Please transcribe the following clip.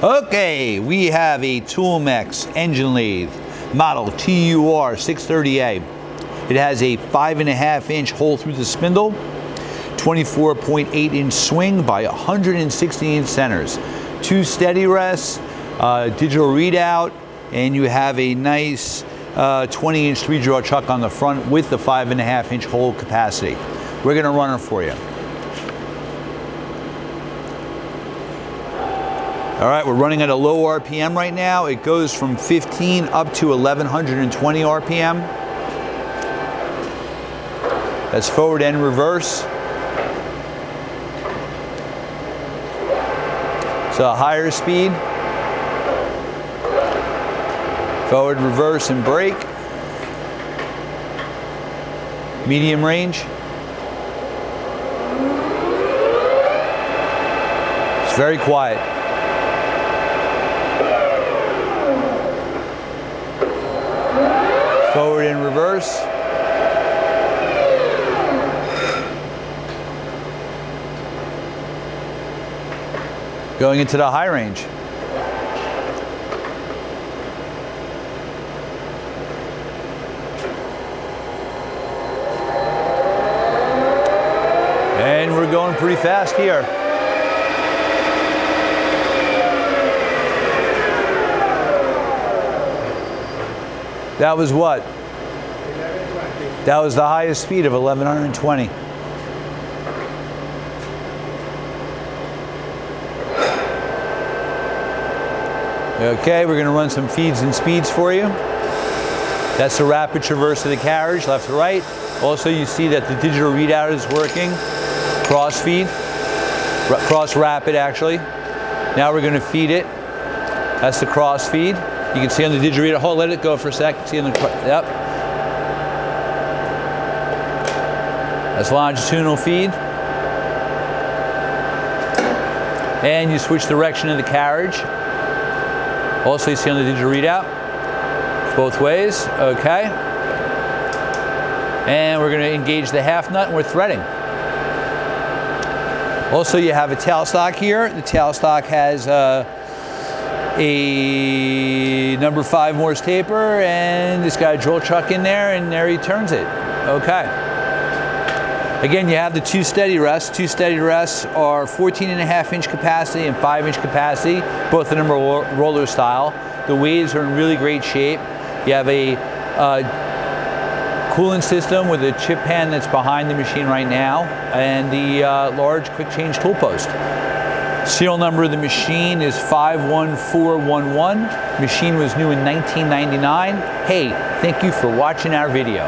Okay, we have a Toolmex engine lathe, model TUR 630A. It has a 5.5-inch hole through the spindle, 24.8-inch swing by 116-inch centers, 2 steady rests, digital readout, and you have a nice 20-inch 3-draw chuck on the front with the 5.5-inch hole capacity. We're going to run it for you. All right, we're running at a low RPM right now. It goes from 15 up to 1120 RPM. That's forward and reverse. So higher speed, forward, reverse, and brake. Medium range. It's very quiet. Forward and reverse. Going into the high range. And we're going pretty fast here. That was what? 1120. That was the highest speed of 1120. Okay, we're going to run some feeds and speeds for you. That's the rapid traverse of the carriage, left to right. Also, you see that the digital readout is working. Cross feed, cross rapid actually. Now we're going to feed it. That's the cross feed. You can see on the digital readout. Hold, let it go for a sec. See on the, yep. That's longitudinal feed. And you switch direction of the carriage. Also, you see on the digital readout, both ways, okay. And we're going to engage the half nut and we're threading. Also, you have a tailstock here. The tailstock has a number 5 Morse taper, and it's got a drill chuck in there, and there he turns it. Okay. Again, you have the 2 steady rests. 2 steady rests are 14.5-inch capacity and 5-inch capacity. Both of them are roller style. The waves are in really great shape. You have a cooling system with a chip pan that's behind the machine right now, and the large quick change tool post. Serial number of the machine is 51411. Machine was new in 1999. Hey, thank you for watching our video.